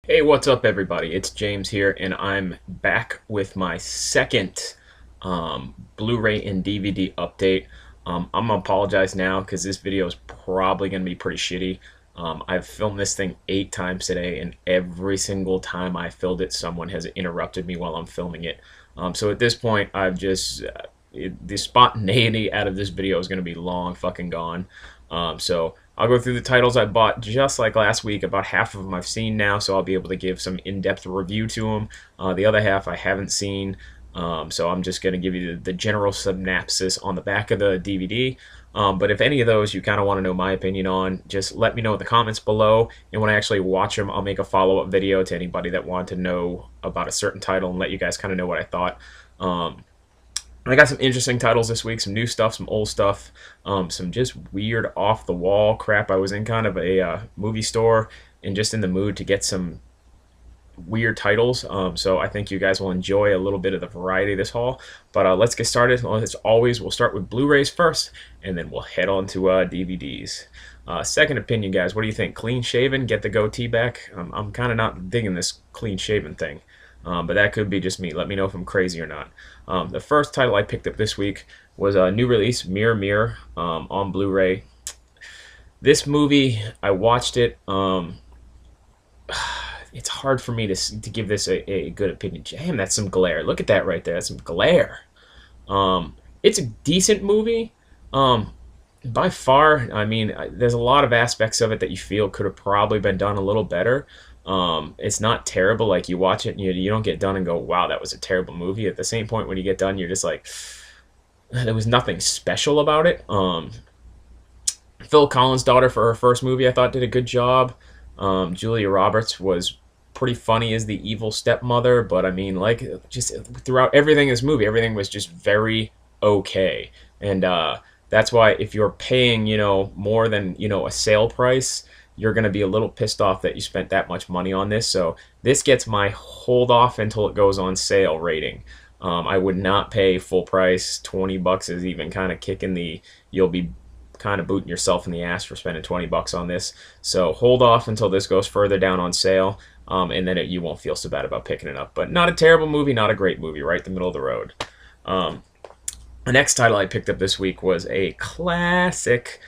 Hey, what's up, everybody? It's James here, and I'm back with my second Blu-ray and DVD update. I'm gonna apologize now because this video is probably gonna be pretty shitty. I've filmed this thing 8 times today, and every single time I filmed it, someone has interrupted me while I'm filming it. So at this point, I've just the spontaneity out of this video is gonna be long fucking gone. So I'll go through the titles I bought just like last week. About half of them I've seen now, so I'll be able to give some in-depth review to them. The other half I haven't seen, so I'm just going to give you the general synopsis on the back of the DVD. But if any of those you kind of want to know my opinion on, just let me know in the comments below. And when I actually watch them, I'll make a follow-up video to anybody that wanted to know about a certain title and let you guys kind of know what I thought. I got some interesting titles this week, some new stuff, some old stuff, some just weird off-the-wall crap. I was in kind of a movie store and just in the mood to get some weird titles, so I think you guys will enjoy a little bit of the variety of this haul. But let's get started. Well, as always, we'll start with Blu-rays first, and then we'll head on to DVDs. Second opinion, guys, what do you think? Clean shaven, get the goatee back? I'm kind of not digging this clean shaven thing. But that could be just me. Let me know if I'm crazy or not. The first title I picked up this week was a new release, Mirror Mirror, on Blu-ray. This movie, I watched it. It's hard for me to give this a good opinion. Damn, that's some glare. Look at that right there. That's some glare. It's a decent movie. By far, I mean, there's a lot of aspects of it that you feel could have probably been done a little better. It's not terrible. Like, you watch it and you don't get done and go, wow, that was a terrible movie. At the same point, when you get done, you're just like, there was nothing special about it. Phil Collins' daughter, for her first movie, I thought did a good job. Julia Roberts was pretty funny as the evil stepmother, but I mean, like, just throughout everything in this movie, everything was just very okay. And that's why if you're paying, more than, a sale price, you're going to be a little pissed off that you spent that much money on this. So this gets my hold off until it goes on sale rating. I would not pay full price. $20 is even kind of kicking you'll be kind of booting yourself in the ass for spending $20 on this. So hold off until this goes further down on sale, and then you won't feel so bad about picking it up. But not a terrible movie, not a great movie, right in the middle of the road. The next title I picked up this week was a classic,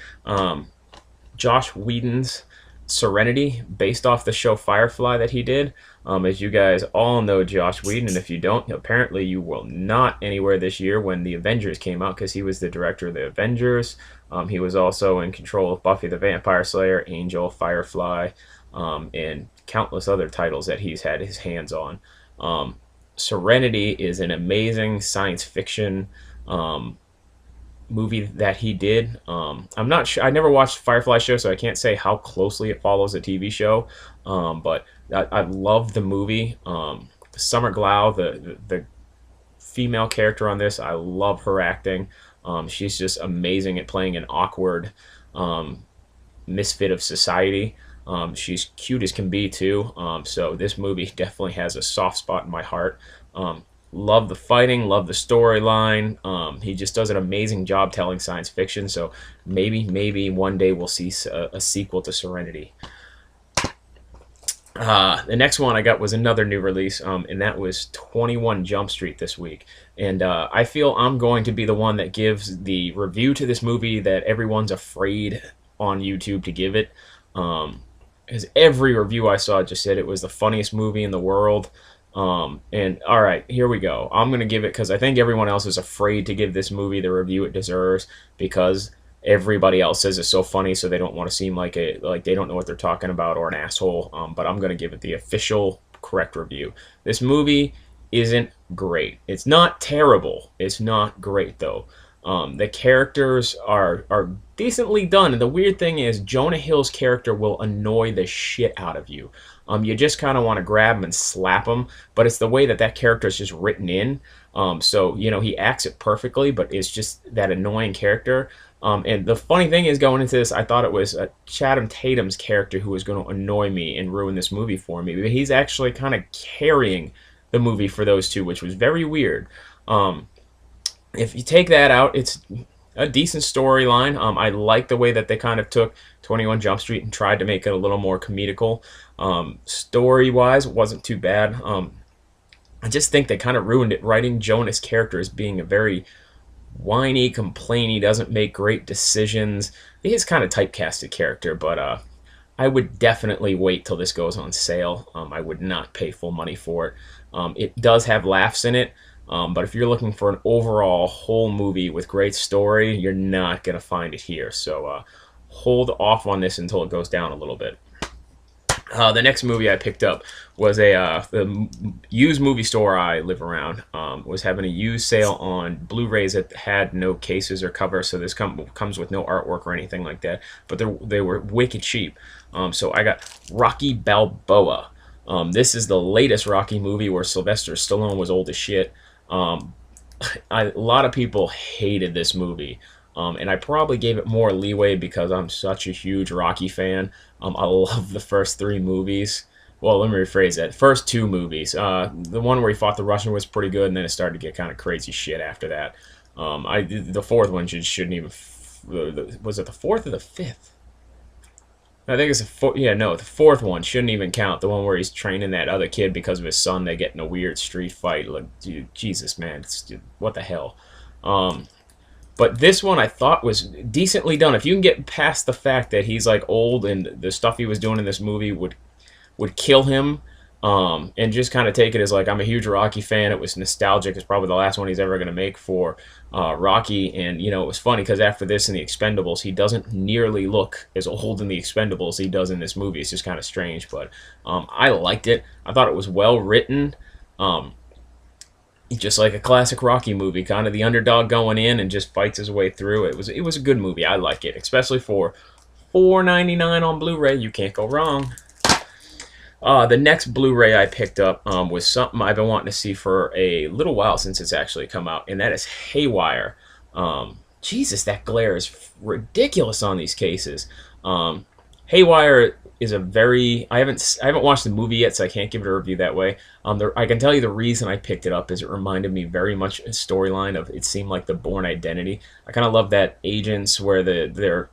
Josh Whedon's Serenity, based off the show Firefly that he did. As you guys all know Josh Whedon, and if you don't, apparently you will not anywhere this year when the Avengers came out, because he was the director of the Avengers. He was also in control of Buffy the Vampire Slayer, Angel, Firefly, and countless other titles that he's had his hands on. Serenity is an amazing science fiction movie that he did. I'm not sure. I never watched Firefly show, so I can't say how closely it follows a TV show. But I love the movie. Summer Glau, the female character on this, I love her acting. She's just amazing at playing an awkward misfit of society. She's cute as can be too. So this movie definitely has a soft spot in my heart. Love the fighting, love the storyline. He just does an amazing job telling science fiction. So maybe one day we'll see a sequel to Serenity. The next one I got was another new release, and that was 21 Jump Street this week. And I feel I'm going to be the one that gives the review to this movie that everyone's afraid on YouTube to give it. Because every review I saw just said it was the funniest movie in the world. And all right, here we go. I'm going to give it because I think everyone else is afraid to give this movie the review it deserves, because everybody else says it's so funny, so they don't want to seem like they don't know what they're talking about or an asshole. But I'm going to give it the official correct review. This movie isn't great. It's not terrible. It's not great though. The characters are decently done, and the weird thing is Jonah Hill's character will annoy the shit out of you. You just kind of want to grab him and slap him, but it's the way that character is just written in. So, he acts it perfectly, but it's just that annoying character. And the funny thing is, going into this, I thought it was Channing Tatum's character who was going to annoy me and ruin this movie for me, but he's actually kind of carrying the movie for those two, which was very weird. If you take that out, a decent storyline. I like the way that they kind of took 21 Jump Street and tried to make it a little more comedical. Story wise, it wasn't too bad. I just think they kind of ruined it, writing Jonah's character as being a very whiny, complainy, doesn't make great decisions. He's kind of typecasted character, but I would definitely wait till this goes on sale. I would not pay full money for it. It does have laughs in it, but if you're looking for an overall whole movie with great story, you're not going to find it here. So hold off on this until it goes down a little bit. The next movie I picked up was the used movie store I live around was having a used sale on Blu-rays that had no cases or covers, so this comes with no artwork or anything like that. But they were wicked cheap. So I got Rocky Balboa. This is the latest Rocky movie where Sylvester Stallone was old as shit. A lot of people hated this movie. And I probably gave it more leeway because I'm such a huge Rocky fan. I love the first three movies. Well, let me rephrase that. First two movies. The one where he fought the Russian was pretty good, and then it started to get kind of crazy shit after that. The fourth one shouldn't even. Was it the fourth or the fifth? I think it's the fourth. Yeah, no, the fourth one shouldn't even count. The one where he's training that other kid because of his son. They get in a weird street fight. Like, dude, Jesus, man, what the hell? But this one I thought was decently done. If you can get past the fact that he's like old and the stuff he was doing in this movie would kill him, and just kind of take it as like, I'm a huge Rocky fan. It was nostalgic. It's probably the last one he's ever going to make for Rocky. And, you know, it was funny because after this in The Expendables, he doesn't nearly look as old in The Expendables as he does in this movie. It's just kind of strange. But I liked it. I thought it was well written. Just like a classic Rocky movie, kind of the underdog going in and just fights his way through. It was a good movie. I like it, especially for $4.99 on Blu-ray. You can't go wrong. The next Blu-ray I picked up was something I've been wanting to see for a little while since it's actually come out, and that is Haywire. Jesus, that glare is ridiculous on these cases. Haywire is a very I haven't watched the movie yet, so I can't give it a review that way. I can tell you the reason I picked it up is it reminded me very much a storyline of it seemed like the Bourne Identity. I kind of love that agents where they're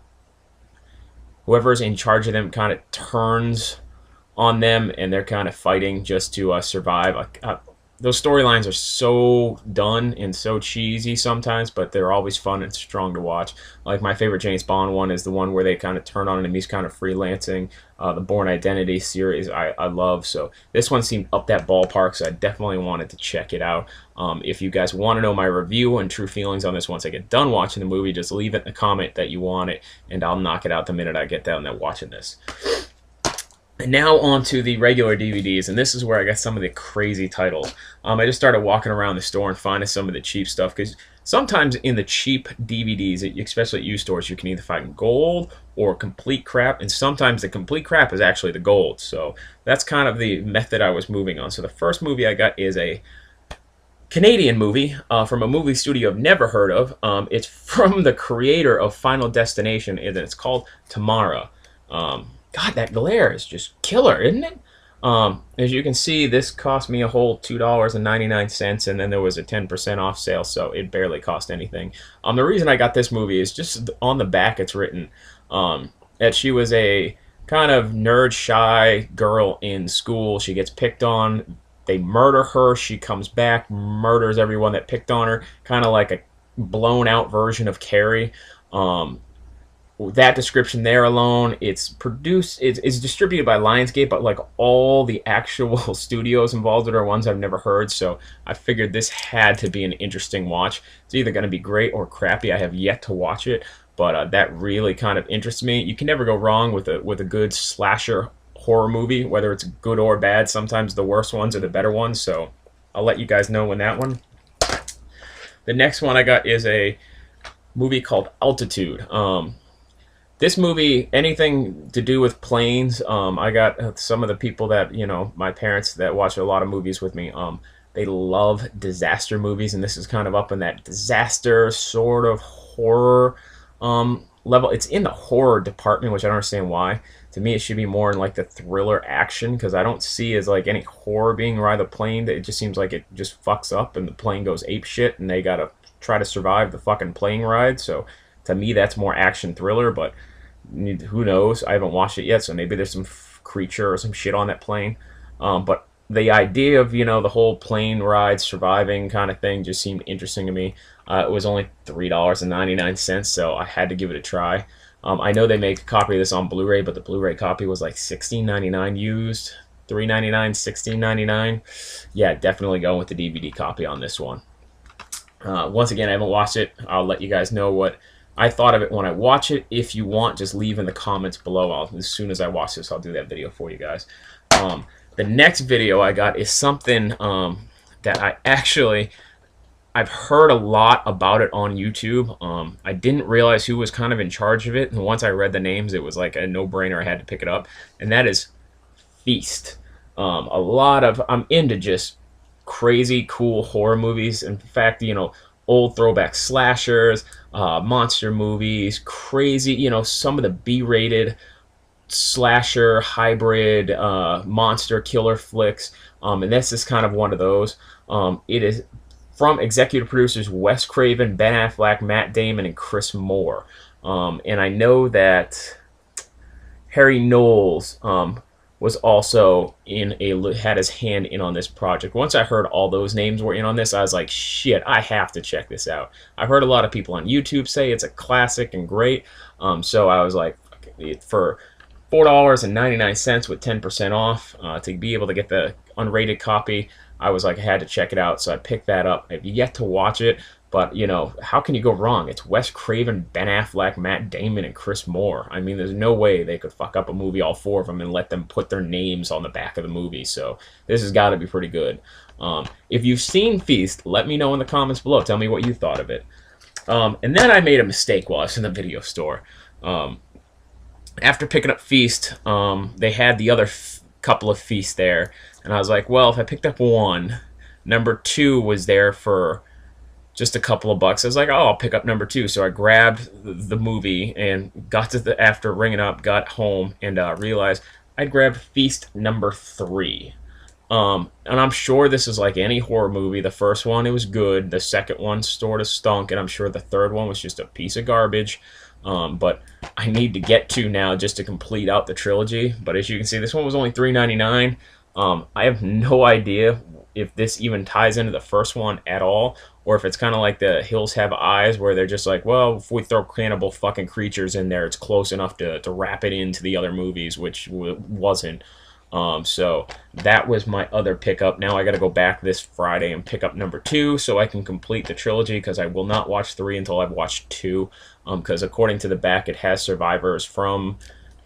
whoever's in charge of them kind of turns on them and they're kind of fighting just to survive. Those storylines are so done and so cheesy sometimes, but they're always fun and strong to watch. Like my favorite James Bond one is the one where they kind of turn on him and he's kind of freelancing. The Bourne Identity series I love, so this one seemed up that ballpark, so I definitely wanted to check it out. If you guys want to know my review and true feelings on this once I get done watching the movie, just leave it in the comment that you want it, and I'll knock it out the minute I get down there watching this. And now on to the regular DVDs, and this is where I got some of the crazy titles. I just started walking around the store and finding some of the cheap stuff, because sometimes in the cheap DVDs, especially at used stores, you can either find gold or complete crap, and sometimes the complete crap is actually the gold. So that's kind of the method I was moving on. So the first movie I got is a Canadian movie from a movie studio I've never heard of. It's from the creator of Final Destination, and it's called Tamara. God, that glare is just killer, isn't it? As you can see, this cost me a whole $2.99, and then there was a 10% off sale, so it barely cost anything. The reason I got this movie is just on the back it's written that she was a kind of nerd, shy girl in school. She gets picked on. They murder her. She comes back, murders everyone that picked on her, kind of like a blown-out version of Carrie. That description there alone, it's distributed by Lionsgate, but like all the actual studios involved are ones I've never heard, so I figured this had to be an interesting watch. It's either going to be great or crappy. I have yet to watch it, but that really kind of interests me. You can never go wrong with a good slasher horror movie, whether it's good or bad. Sometimes the worst ones are the better ones, so I'll let you guys know when that one. The next one I got is a movie called Altitude. This movie, anything to do with planes, I got some of the people that, my parents that watch a lot of movies with me, they love disaster movies, and this is kind of up in that disaster sort of horror level. It's in the horror department, which I don't understand why. To me, it should be more in like the thriller action, because I don't see as like any horror being ride the plane. It just seems like it just fucks up and the plane goes ape shit and they gotta try to survive the fucking plane ride. So to me, that's more action thriller. But who knows? I haven't watched it yet, so maybe there's some creature or some shit on that plane. But the idea of the whole plane ride surviving kind of thing just seemed interesting to me. It was only $3.99, so I had to give it a try. I know they make a copy of this on Blu-ray, but the Blu-ray copy was like $16.99 used, $3.99, $16.99. Yeah, definitely going with the DVD copy on this one. Once again, I haven't watched it. I'll let you guys know what I thought of it when I watch it. If you want, just leave in the comments below. As soon as I watch this, I'll do that video for you guys. The next video I got is something that I've heard a lot about it on YouTube. I didn't realize who was kind of in charge of it, and once I read the names, it was like a no-brainer. I had to pick it up, and that is Feast. I'm into just crazy cool horror movies. In fact, old throwback slashers, monster movies, crazy, some of the B-rated slasher hybrid monster killer flicks, and this is kind of one of those. It is from executive producers Wes Craven, Ben Affleck, Matt Damon, and Chris Moore. And I know that Harry Knowles was also had his hand in on this project. Once I heard all those names were in on this, I was like, shit, I have to check this out. I've heard a lot of people on YouTube say it's a classic and great. So I was like, for $4.99 with 10% off to be able to get the unrated copy, I was like, I had to check it out, so I picked that up. I've yet to watch it, but how can you go wrong? It's Wes Craven, Ben Affleck, Matt Damon, and Chris Moore. I mean, there's no way they could fuck up a movie, all four of them, and let them put their names on the back of the movie. So this has got to be pretty good. If you've seen Feast, let me know in the comments below. Tell me what you thought of it. And then I made a mistake while I was in the video store. After picking up Feast, they had the other couple of Feasts there, and I was like, well, if I picked up one, number two was there for just a couple of bucks. I was like, oh, I'll pick up number two. So I grabbed the movie and got to after ringing up, got home, and realized I'd grabbed Feast number 3. And I'm sure this is like any horror movie. The first one, it was good. The second one sort of stunk, and I'm sure the third one was just a piece of garbage. But I need to get to now just to complete out the trilogy. But as you can see, this one was only $3.99. I have no idea if this even ties into the first one at all, or if it's kind of like the Hills Have Eyes, where they're just like, well, if we throw cannibal fucking creatures in there, it's close enough to wrap it into the other movies, which wasn't. So that was my other pickup. Now I got to go back this Friday and pick up number 2 so I can complete the trilogy, because I will not watch 3 until I've watched 2, because according to the back it has survivors from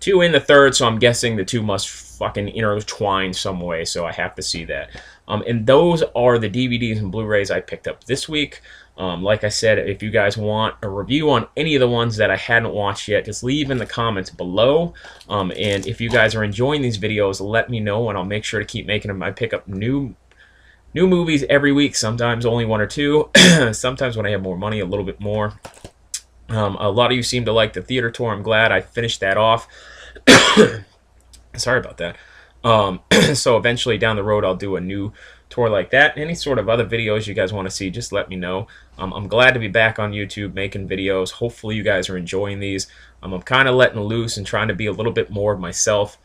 2 in the third, so I'm guessing the 2 must fucking intertwine some way, so I have to see that. And those are the DVDs and Blu-rays I picked up this week. Like I said, if you guys want a review on any of the ones that I hadn't watched yet, just leave in the comments below. And if you guys are enjoying these videos, let me know, and I'll make sure to keep making them. I pick up new movies every week, sometimes only 1 or 2. Sometimes when I have more money, a little bit more. A lot of you seem to like the theater tour. I'm glad I finished that off. Sorry about that. So eventually down the road I'll do a new tour like that. Any sort of other videos you guys want to see, just let me know. I'm glad to be back on YouTube making videos. Hopefully you guys are enjoying these. I'm kind of letting loose and trying to be a little bit more of myself.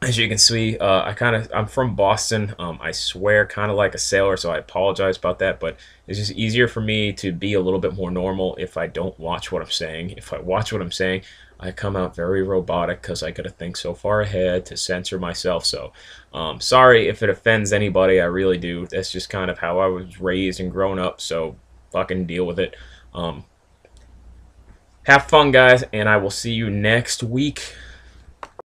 As you can see, I'm from Boston. I swear kind of like a sailor, so I apologize about that, but it's just easier for me to be a little bit more normal if I don't watch what I'm saying. If I watch what I'm saying, I come out very robotic because I got to think so far ahead to censor myself. So sorry if it offends anybody. I really do. That's just kind of how I was raised and grown up, so fucking deal with it. Have fun, guys, and I will see you next week.